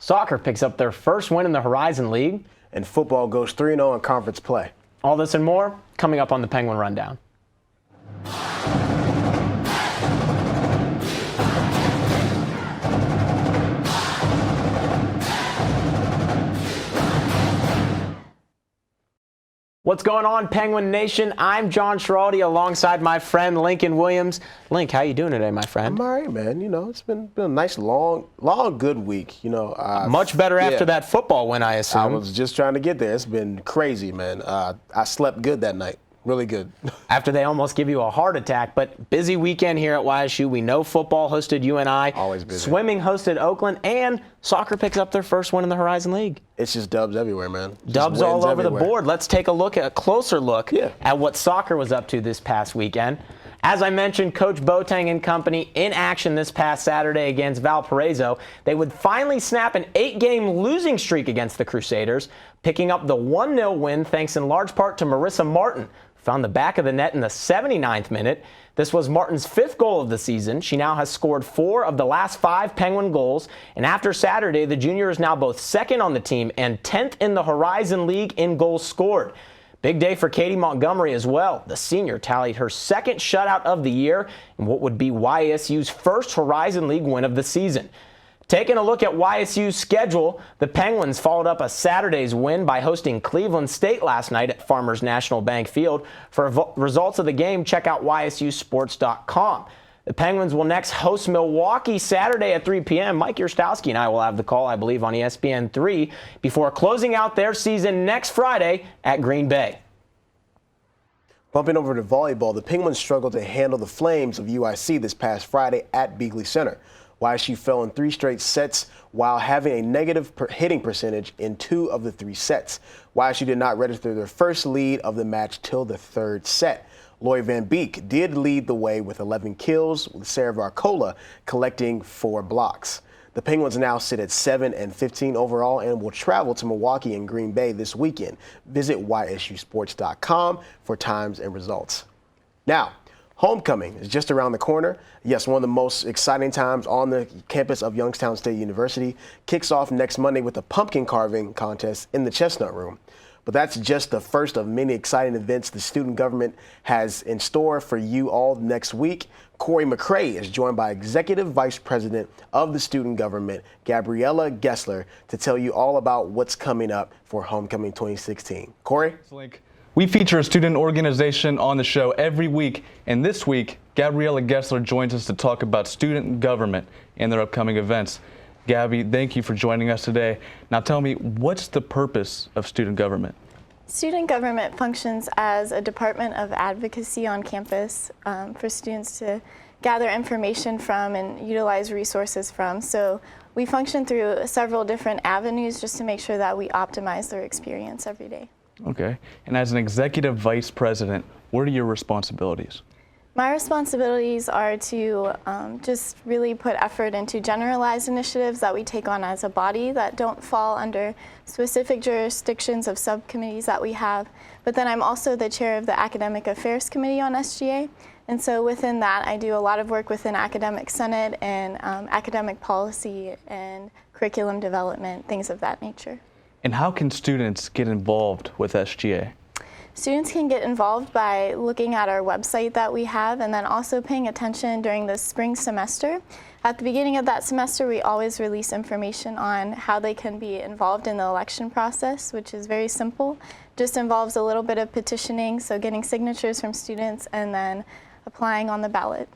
Soccer picks up their first win in the Horizon League. And football goes 3-0 in conference play. All this and more coming up on the Penguin Rundown. What's going on, Penguin Nation? I'm John Schiraldi alongside my friend Lincoln Williams. Link, how you doing today, my friend? I'm all right, man. You know, it's been a nice, long, good week. You know, much better after that football win, I assume. I was just trying to get there. It's been crazy, man. I slept good that night. Really good. After they almost give you a heart attack, but busy weekend here at YSU. We know football hosted UNI. Always busy. Swimming hosted Oakland, and soccer picks up their first win in the Horizon League. It's just dubs everywhere, man. Dubs all over the board. Let's take a closer look at what soccer was up to this past weekend. As I mentioned, Coach Boateng and company in action this past Saturday against Valparaiso. They would finally snap an 8-game losing streak against the Crusaders, picking up the 1-0 win thanks in large part to Marissa Martin. Found the back of the net in the 79th minute. This was Martin's 5th goal of the season. She now has scored 4 of the last 5 Penguin goals. And after Saturday, the junior is now both 2nd on the team and 10th in the Horizon League in goals scored. Big day for Katie Montgomery as well. The senior tallied her 2nd shutout of the year in what would be YSU's first Horizon League win of the season. Taking a look at YSU's schedule, the Penguins followed up a Saturday's win by hosting Cleveland State last night at Farmers National Bank Field. For results of the game, check out YSUsports.com. The Penguins will next host Milwaukee Saturday at 3 p.m. Mike Yurstowski and I will have the call, I believe, on ESPN3 before closing out their season next Friday at Green Bay. Bumping over to volleyball, the Penguins struggled to handle the Flames of UIC this past Friday at Beagley Center. YSU fell in 3 straight sets while having a negative hitting percentage in 2 of the 3 sets. YSU did not register their first lead of the match till the 3rd set. Loy Van Beek did lead the way with 11 kills, with Sarah Varcola collecting 4 blocks. The Penguins now sit at 7-15 overall and will travel to Milwaukee and Green Bay this weekend. Visit YSUsports.com for times and results. Now, homecoming is just around the corner. Yes, one of the most exciting times on the campus of Youngstown State University. Kicks off next Monday with a pumpkin carving contest in the Chestnut Room. But that's just the first of many exciting events the student government has in store for you all next week. Corey McCray is joined by Executive Vice President of the Student Government, Gabriella Gessler, to tell you all about what's coming up for Homecoming 2016. Corey? We feature a student organization on the show every week, and this week, Gabriella Gessler joins us to talk about student government and their upcoming events. Gabby, thank you for joining us today. Now tell me, what's the purpose of student government? Student government functions as a department of advocacy on campus for students to gather information from and utilize resources from. So we function through several different avenues just to make sure that we optimize their experience every day. Okay. And as an executive vice president, what are your responsibilities? My responsibilities are to just really put effort into generalized initiatives that we take on as a body that don't fall under specific jurisdictions of subcommittees that we have. But then I'm also the chair of the Academic Affairs Committee on SGA. And so within that, I do a lot of work within Academic Senate and academic policy and curriculum development, things of that nature. And how can students get involved with SGA? Students can get involved by looking at our website that we have and then also paying attention during the spring semester. At the beginning of that semester, we always release information on how they can be involved in the election process, which is very simple. Just involves a little bit of petitioning, so getting signatures from students and then applying on the ballot.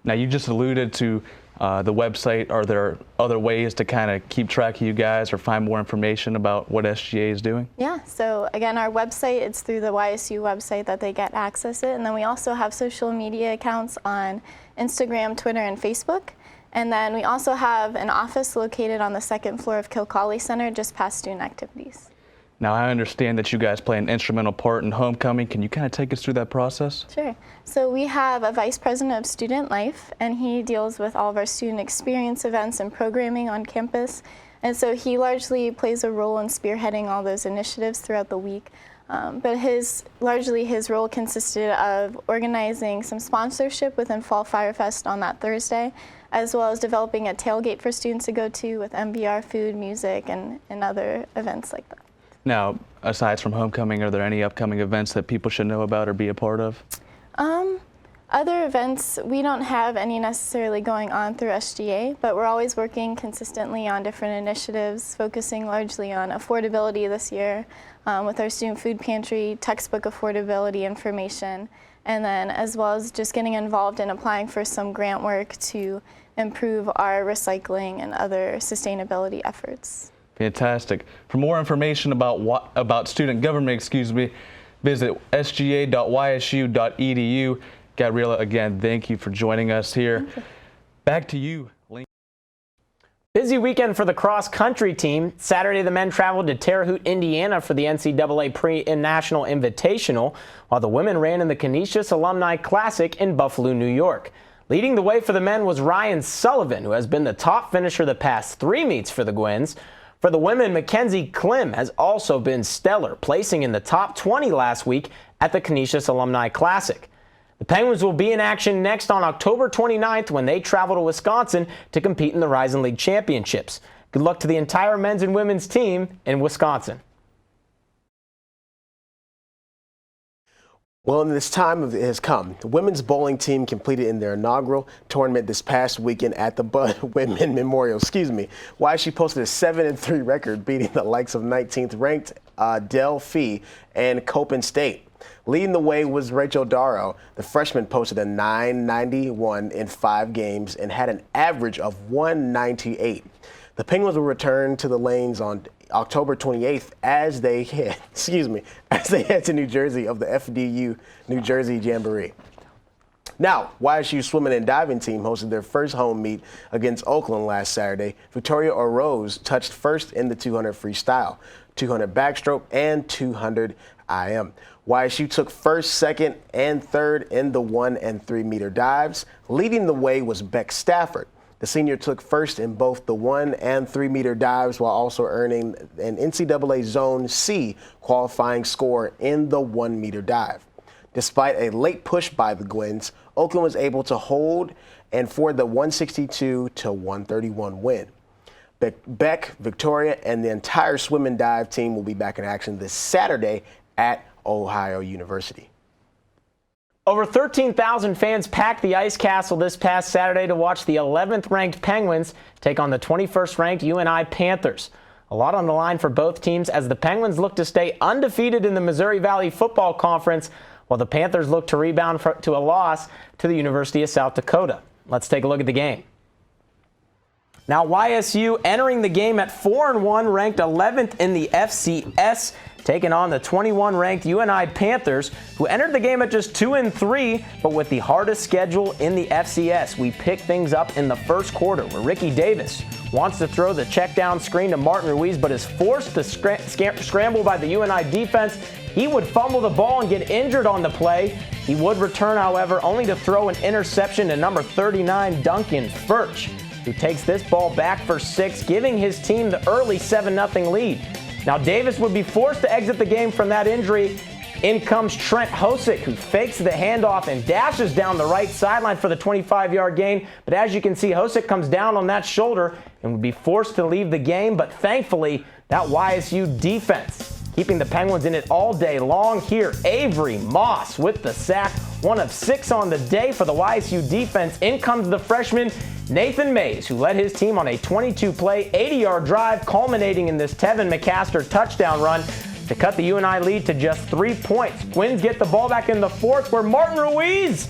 Now, you just alluded to the website. Are there other ways to kind of keep track of you guys or find more information about what SGA is doing? Yeah, so again, our website, it's through the YSU website that they get access to it. And then we also have social media accounts on Instagram, Twitter, and Facebook. And then we also have an office located on the 2nd floor of Kilcawley Center, just past student activities. Now, I understand that you guys play an instrumental part in homecoming. Can you kind of take us through that process? Sure. So we have a vice president of student life, and he deals with all of our student experience events and programming on campus. And so he largely plays a role in spearheading all those initiatives throughout the week. But largely his role consisted of organizing some sponsorship within Fall Fire Fest on that Thursday, as well as developing a tailgate for students to go to with MBR food, music, and other events like that. Now, aside from homecoming, are there any upcoming events that people should know about or be a part of? Other events, we don't have any necessarily going on through SGA, but we're always working consistently on different initiatives, focusing largely on affordability this year with our student food pantry, textbook affordability information, and then as well as just getting involved in applying for some grant work to improve our recycling and other sustainability efforts. Fantastic. For more information about student government, visit sga.ysu.edu. Gabriela, again, thank you for joining us here. Back to you, Link. Busy weekend for the cross-country team. Saturday, the men traveled to Terre Haute, Indiana for the NCAA Pre-National Invitational, while the women ran in the Canisius Alumni Classic in Buffalo, New York. Leading the way for the men was Ryan Sullivan, who has been the top finisher the past 3 meets for the Gwins. For the women, Mackenzie Klim has also been stellar, placing in the top 20 last week at the Canisius Alumni Classic. The Penguins will be in action next on October 29th when they travel to Wisconsin to compete in the Horizon League Championships. Good luck to the entire men's and women's team in Wisconsin. Well, and this time has come. The women's bowling team completed in their inaugural tournament this past weekend at the Bud Whitman Memorial. YSU posted a 7-3 record, beating the likes of 19th ranked Delphi and Copen State. Leading the way was Rachel Darrow. The freshman posted a 991 in 5 games and had an average of 198. The Penguins will return to the lanes on October 28th as they head to New Jersey of the FDU New Jersey Jamboree. Now, YSU swimming and diving team hosted their first home meet against Oakland last Saturday. Victoria Oroz touched first in the 200 freestyle, 200 backstroke, and 200 IM. YSU took first, second, and third in the 1 and 3 meter dives. Leading the way was Beck Stafford. The senior took first in both the 1 and 3 meter dives while also earning an NCAA Zone C qualifying score in the 1 meter dive. Despite a late push by the Gwins, Oakland was able to hold and for the 162 to 131 win. Beck, Victoria, and the entire swim and dive team will be back in action this Saturday at Ohio University. Over 13,000 fans packed the Ice Castle this past Saturday to watch the 11th ranked Penguins take on the 21st ranked UNI Panthers. A lot on the line for both teams as the Penguins look to stay undefeated in the Missouri Valley Football Conference, while the Panthers look to rebound to a loss to the University of South Dakota. Let's take a look at the game. Now YSU entering the game at 4-1, ranked 11th in the FCS, taking on the 21-ranked UNI Panthers, who entered the game at just 2-3, but with the hardest schedule in the FCS. We pick things up in the first quarter, where Ricky Davis wants to throw the check down screen to Martin Ruiz, but is forced to scramble by the UNI defense. He would fumble the ball and get injured on the play. He would return, however, only to throw an interception to number 39, Duncan Furch, who takes this ball back for 6, giving his team the early 7-0 lead. Now Davis would be forced to exit the game from that injury. In comes Trent Hosick, who fakes the handoff and dashes down the right sideline for the 25-yard gain. But as you can see, Hosick comes down on that shoulder and would be forced to leave the game. But thankfully, that YSU defense keeping the Penguins in it all day long. Here, Avery Moss with the sack, 1 of 6 on the day for the YSU defense. In comes the freshman Nathan Mays, who led his team on a 22-play, 80-yard drive, culminating in this Tevin McCaster touchdown run to cut the UNI lead to just 3 points. Gwins get the ball back in the fourth, where Martin Ruiz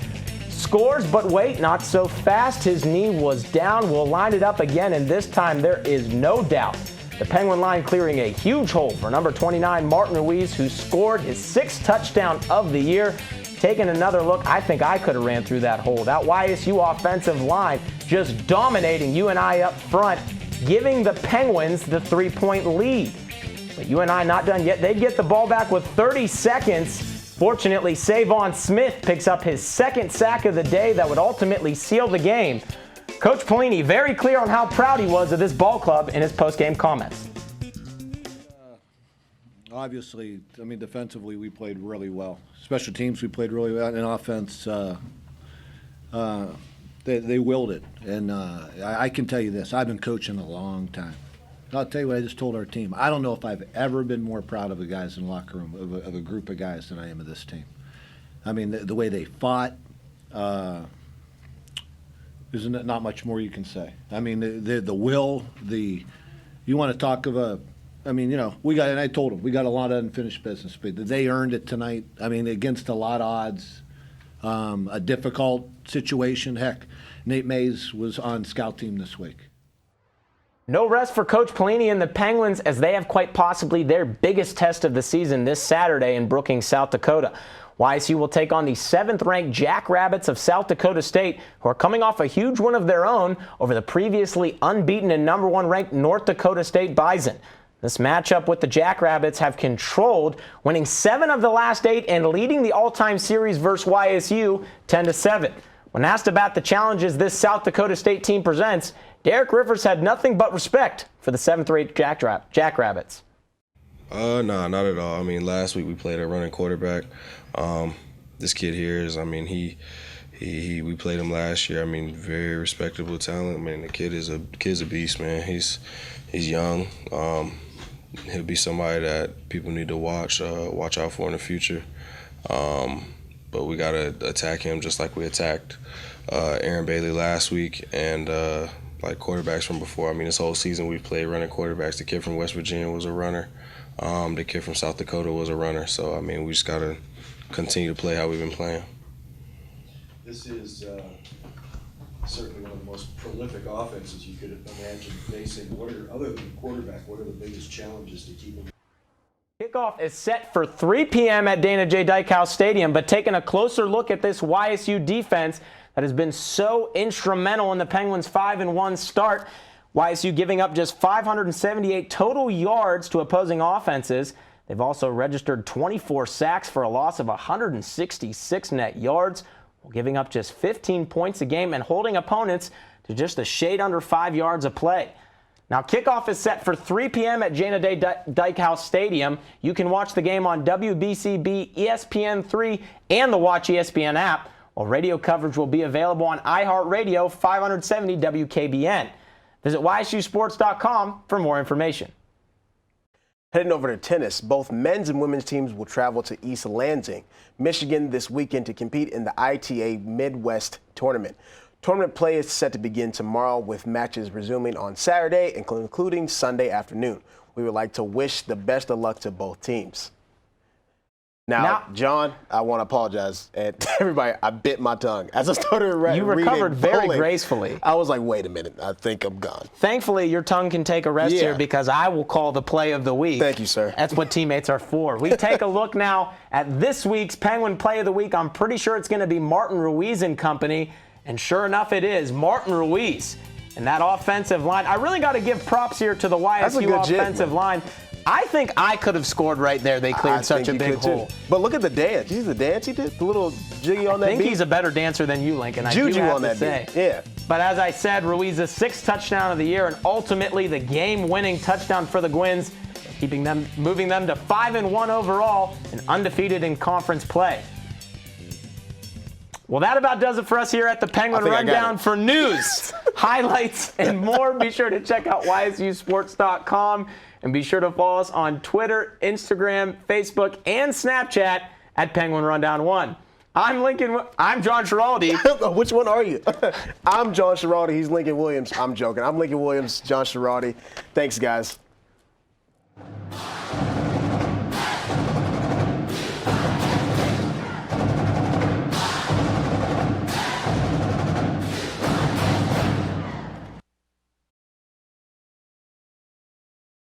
scores, but wait, not so fast. His knee was down. We'll line it up again, and this time there is no doubt the Penguin line clearing a huge hole for number 29, Martin Ruiz, who scored his 6th touchdown of the year. Taking another look, I think I could have ran through that hole. That YSU offensive line just dominating UNI up front, giving the Penguins the 3-point lead. But UNI not done yet. They get the ball back with 30 seconds. Fortunately, Savon Smith picks up his 2nd sack of the day that would ultimately seal the game. Coach Pelini very clear on how proud he was of this ball club in his post-game comments. Obviously, I mean, defensively, we played really well. Special teams, we played really well. And offense, they willed it. And I can tell you this, I've been coaching a long time. I'll tell you what I just told our team. I don't know if I've ever been more proud of the guys in the locker room, of a group of guys, than I am of this team. I mean, the way they fought, there's not much more you can say. I mean, the will, you want to talk of a, I mean, you know, and I told them, we got a lot of unfinished business, but they earned it tonight. I mean, against a lot of odds, a difficult situation. Heck, Nate Mays was on scout team this week. No rest for Coach Pelini and the Penguins as they have quite possibly their biggest test of the season this Saturday in Brookings, South Dakota. YSU will take on the 7th-ranked Jackrabbits of South Dakota State, who are coming off a huge win of their own over the previously unbeaten and number 1 ranked North Dakota State Bison. This matchup with the Jackrabbits have controlled, winning 7 of the last 8 and leading the all-time series versus YSU 10-7. When asked about the challenges this South Dakota State team presents, Derek Rivers had nothing but respect for the 7th-ranked Jackrabbits. No, not at all. I mean, last week we played a running quarterback. This kid here is, I mean, we played him last year. I mean, very respectable talent. I mean, the kid's a beast, man. He's young. He'll be somebody that people need to watch out for in the future. But we got to attack him just like we attacked Aaron Bailey last week and like quarterbacks from before. I mean, this whole season we've played running quarterbacks. The kid from West Virginia was a runner. The kid from South Dakota was a runner. So, I mean, we just got to continue to play how we've been playing. This is certainly one of the most prolific offenses you could imagine facing. Other than quarterback, what are the biggest challenges to keep them? Kickoff is set for 3 p.m. at Dana J. Dykehouse Stadium, but taking a closer look at this YSU defense that has been so instrumental in the Penguins' 5-1 start. YSU giving up just 578 total yards to opposing offenses. They've also registered 24 sacks for a loss of 166 net yards, while giving up just 15 points a game and holding opponents to just a shade under 5 yards a play. Now, kickoff is set for 3 p.m. at Dana J. Dykehouse Stadium. You can watch the game on WBCB, ESPN3, and the Watch ESPN app, while radio coverage will be available on iHeartRadio 570 WKBN. Visit YSUSports.com for more information. Heading over to tennis, both men's and women's teams will travel to East Lansing, Michigan this weekend to compete in the ITA Midwest Tournament. Tournament play is set to begin tomorrow with matches resuming on Saturday, including Sunday afternoon. We would like to wish the best of luck to both teams. Now, John, I want to apologize. And everybody, I bit my tongue. As I started reading. You recovered very bowling, gracefully. I was like, wait a minute. I think I'm gone. Thankfully, your tongue can take a rest here because I will call the play of the week. Thank you, sir. That's what teammates are for. We take a look now at this week's Penguin Play of the Week. I'm pretty sure it's going to be Martin Ruiz and company. And sure enough, it is Martin Ruiz. And that offensive line, I really got to give props here to the YSU offensive line. I think I could have scored right there. They cleared such a big hole. But look at the dance. You see the dance he did? The little jiggy on that beat? I think he's a better dancer than you, Lincoln. Juju on that beat. Yeah. But as I said, Ruiz's 6th touchdown of the year and ultimately the game-winning touchdown for the Gwins, moving them to 5-1 overall and undefeated in conference play. Well, that about does it for us here at the Penguin Rundown. For news, highlights, and more, be sure to check out YSUSports.com. And be sure to follow us on Twitter, Instagram, Facebook, and Snapchat at Penguin Rundown 1. I'm John Schiraldi. Which one are you? I'm John Schiraldi. He's Lincoln Williams. I'm joking. I'm Lincoln Williams, John Schiraldi. Thanks, guys.